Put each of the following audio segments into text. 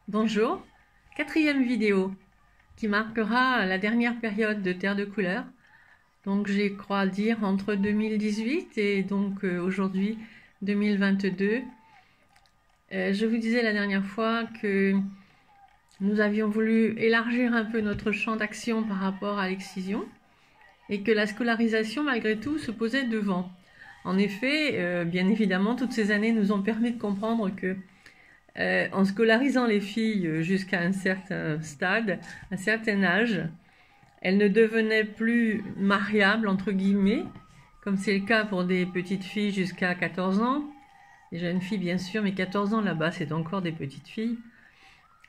Bonjour, quatrième vidéo qui marquera la dernière période de Terre de couleur. Donc j'ai crois dire entre 2018 et donc aujourd'hui 2022. Je vous disais la dernière fois que nous avions voulu élargir un peu notre champ d'action par rapport à l'excision et que la scolarisation malgré tout se posait devant. En effet, bien évidemment, toutes ces années nous ont permis de comprendre que en scolarisant les filles jusqu'à un certain stade, un certain âge, elles ne devenaient plus mariables, entre guillemets, comme c'est le cas pour des petites filles jusqu'à 14 ans. Les jeunes filles, bien sûr, mais 14 ans là-bas, c'est encore des petites filles.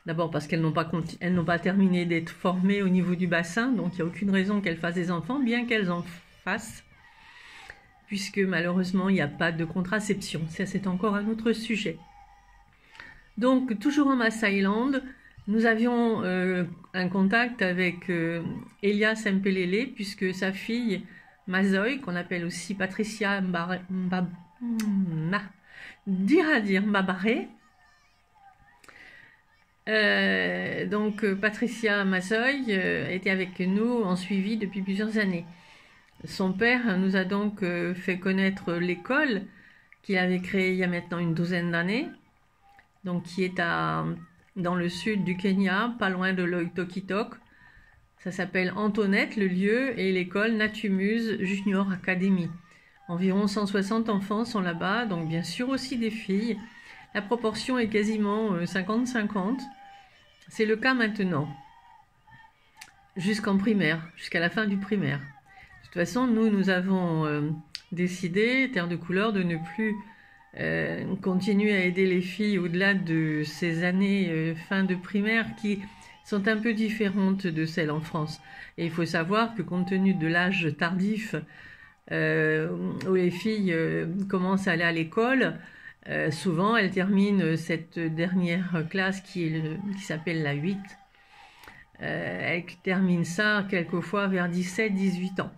D'abord parce qu'elles n'ont pas terminé d'être formées au niveau du bassin, donc il n'y a aucune raison qu'elles fassent des enfants, bien qu'elles en fassent, puisque malheureusement, il n'y a pas de contraception. Ça, c'est encore un autre sujet. Donc, toujours en Maasai Land, nous avions un contact avec Elias Mpelele, puisque sa fille Mazoy, qu'on appelle aussi Patricia Mbabaré, Patricia Mazoy était avec nous en suivi depuis plusieurs années. Son père nous a donc fait connaître l'école qu'il avait créée il y a maintenant une douzaine d'années, donc qui est dans le sud du Kenya, pas loin de Loitokitok. Ça s'appelle Antoinette, le lieu, et l'école Natumus Junior Academy. Environ 160 enfants sont là-bas, donc bien sûr aussi des filles. La proportion est quasiment 50-50. C'est le cas maintenant, jusqu'en primaire, jusqu'à la fin du primaire. De toute façon, nous avons décidé, Terre de couleur, de ne plus continuer à aider les filles au-delà de ces années fin de primaire qui sont un peu différentes de celles en France. Et il faut savoir que compte tenu de l'âge tardif où les filles commencent à aller à l'école, souvent elles terminent cette dernière classe qui s'appelle la 8. Elles terminent ça quelquefois vers 17-18 ans.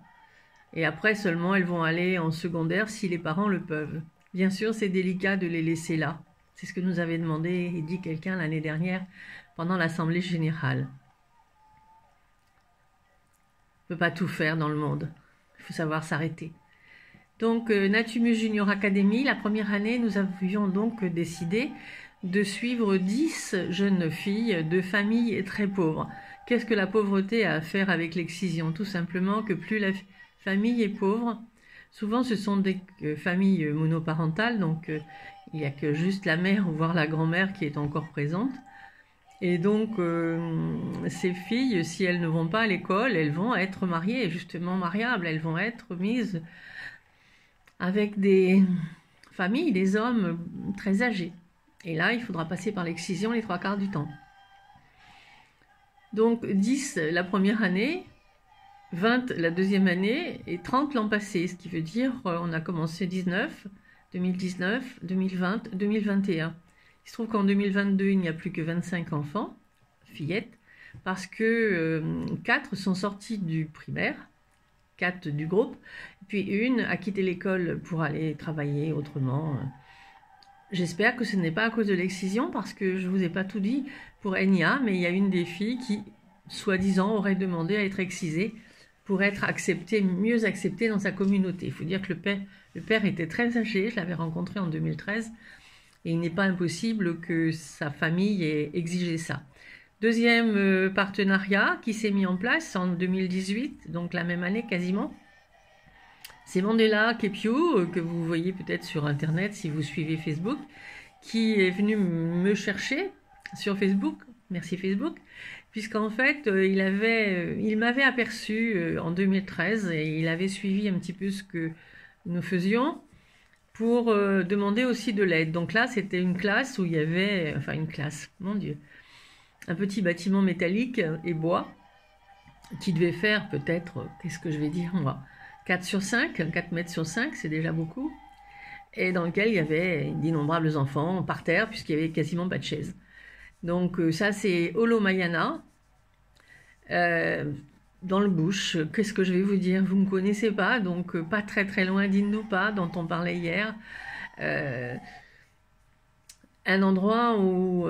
Et après seulement elles vont aller en secondaire si les parents le peuvent. Bien sûr, c'est délicat de les laisser là. C'est ce que nous avait demandé et dit quelqu'un l'année dernière pendant l'Assemblée générale. On ne peut pas tout faire dans le monde. Il faut savoir s'arrêter. Donc, Natumus Junior Academy, la première année, nous avions donc décidé de suivre 10 jeunes filles de familles très pauvres. Qu'est-ce que la pauvreté a à faire avec l'excision? Tout simplement que plus la famille est pauvre, souvent ce sont des familles monoparentales, donc il n'y a que juste la mère ou voire la grand-mère qui est encore présente. Et donc ces filles, si elles ne vont pas à l'école, elles vont être mariées, justement mariables, elles vont être mises avec des familles, des hommes très âgés. Et là, il faudra passer par l'excision les 3/4 du temps. Donc 10 la première année, 20 la deuxième année et 30 l'an passé, ce qui veut dire on a commencé 2019, 2020, 2021. Il se trouve qu'en 2022, il n'y a plus que 25 enfants, fillettes, parce que 4 sont sortis du primaire, 4 du groupe, puis une a quitté l'école pour aller travailler autrement. J'espère que ce n'est pas à cause de l'excision, parce que je ne vous ai pas tout dit pour Enya, mais il y a une des filles qui, soi-disant, aurait demandé à être excisée pour être acceptée, mieux acceptée dans sa communauté. Il faut dire que le père était très âgé, je l'avais rencontré en 2013, et il n'est pas impossible que sa famille ait exigé ça. Deuxième partenariat qui s'est mis en place en 2018, donc la même année quasiment, c'est Mandela Kepiou, que vous voyez peut-être sur Internet si vous suivez Facebook, qui est venu me chercher sur Facebook, merci Facebook, puisqu'en fait, il m'avait aperçu en 2013 et il avait suivi un petit peu ce que nous faisions pour demander aussi de l'aide. Donc là, c'était une classe où il y avait, enfin une classe, mon Dieu, un petit bâtiment métallique et bois qui devait faire peut-être, qu'est-ce que je vais dire moi, 4 sur 5, 4 mètres sur 5, c'est déjà beaucoup, et dans lequel il y avait d'innombrables enfants par terre puisqu'il y avait quasiment pas de chaises. Donc ça c'est Olomayana, dans le bush. Qu'est-ce que je vais vous dire? Vous ne me connaissez pas, donc pas très très loin d'Indupa, dont on parlait hier. Un endroit où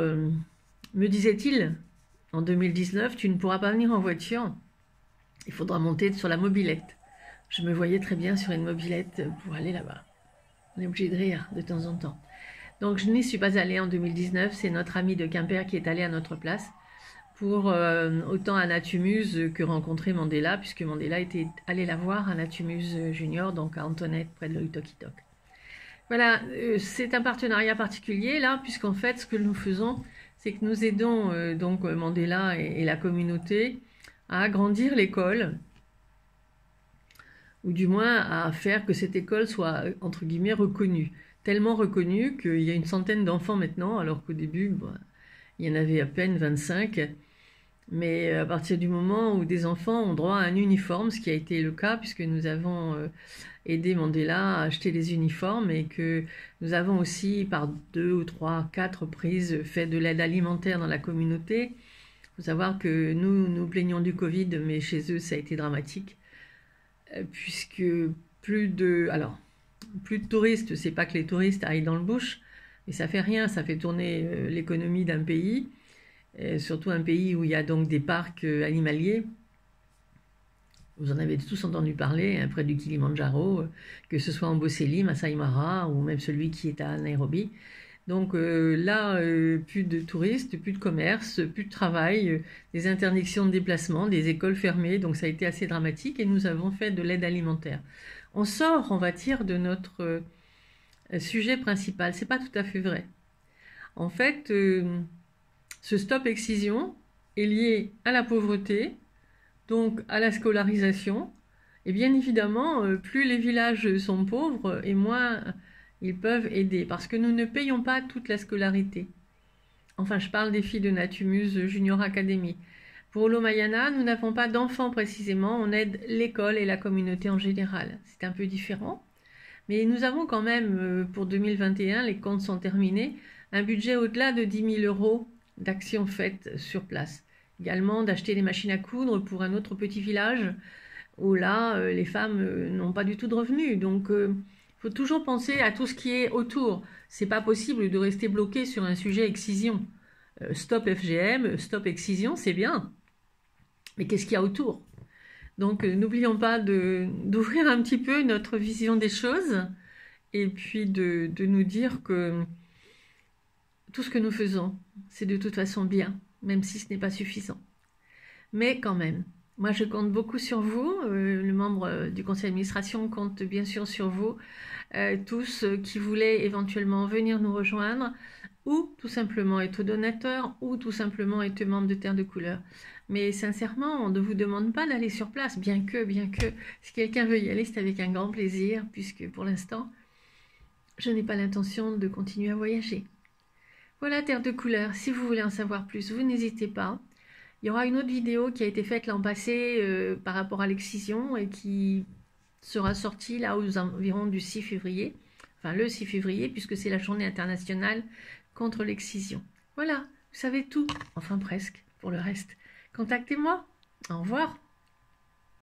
me disait-il, en 2019, tu ne pourras pas venir en voiture, il faudra monter sur la mobilette. Je me voyais très bien sur une mobilette pour aller là-bas. On est obligé de rire de temps en temps. Donc je n'y suis pas allée en 2019, c'est notre ami de Quimper qui est allé à notre place pour autant à Natumus que rencontrer Mandela, puisque Mandela était allé la voir à Natumus Junior, donc à Antoinette, près de Oitokitok. Voilà, c'est un partenariat particulier là, puisqu'en fait ce que nous faisons, c'est que nous aidons donc Mandela et la communauté à agrandir l'école, ou du moins à faire que cette école soit, entre guillemets, reconnue. Tellement reconnue qu'il y a une centaine d'enfants maintenant, alors qu'au début, il y en avait à peine 25. Mais à partir du moment où des enfants ont droit à un uniforme, ce qui a été le cas, puisque nous avons aidé Mandela à acheter les uniformes et que nous avons aussi, par 2 ou 3, 4 reprises, fait de l'aide alimentaire dans la communauté. Il faut savoir que nous plaignons du Covid, mais chez eux, ça a été dramatique. Puisque plus de touristes, c'est pas que les touristes aillent dans le bush, mais ça fait rien, ça fait tourner l'économie d'un pays, surtout un pays où il y a donc des parcs animaliers. Vous en avez tous entendu parler, hein, près du Kilimandjaro, que ce soit en Amboseli, Masai Mara, ou même celui qui est à Nairobi. Donc là, plus de touristes, plus de commerce, plus de travail, des interdictions de déplacement, des écoles fermées, donc ça a été assez dramatique et nous avons fait de l'aide alimentaire. On sort, on va dire, de notre sujet principal. C'est pas tout à fait vrai. En fait, ce stop excision est lié à la pauvreté, donc à la scolarisation, et bien évidemment, plus les villages sont pauvres et moins ils peuvent aider, parce que nous ne payons pas toute la scolarité. Enfin, je parle des filles de Natumus Junior Academy. Pour l'Omayana, nous n'avons pas d'enfants précisément, on aide l'école et la communauté en général. C'est un peu différent. Mais nous avons quand même, pour 2021, les comptes sont terminés, un budget au-delà de 10 000 euros d'actions faites sur place. Également d'acheter des machines à coudre pour un autre petit village, où là, les femmes n'ont pas du tout de revenus. Donc, il faut toujours penser à tout ce qui est autour. C'est pas possible de rester bloqué sur un sujet excision. Stop FGM, stop excision, c'est bien. Mais qu'est-ce qu'il y a autour? Donc n'oublions pas d'ouvrir un petit peu notre vision des choses et puis de nous dire que tout ce que nous faisons, c'est de toute façon bien, même si ce n'est pas suffisant. Mais quand même, moi je compte beaucoup sur vous, le membre du conseil d'administration compte bien sûr sur vous, tous qui voulaient éventuellement venir nous rejoindre, ou tout simplement être donateur, ou tout simplement être membre de Terre de Couleur. Mais sincèrement, on ne vous demande pas d'aller sur place, bien que, si quelqu'un veut y aller, c'est avec un grand plaisir, puisque pour l'instant, je n'ai pas l'intention de continuer à voyager. Voilà Terre de Couleur, si vous voulez en savoir plus, vous n'hésitez pas. Il y aura une autre vidéo qui a été faite l'an passé par rapport à l'excision et qui sera sortie là aux environs du 6 février, enfin le 6 février, puisque c'est la journée internationale contre l'excision. Voilà, vous savez tout, enfin presque, pour le reste. Contactez-moi. Au revoir.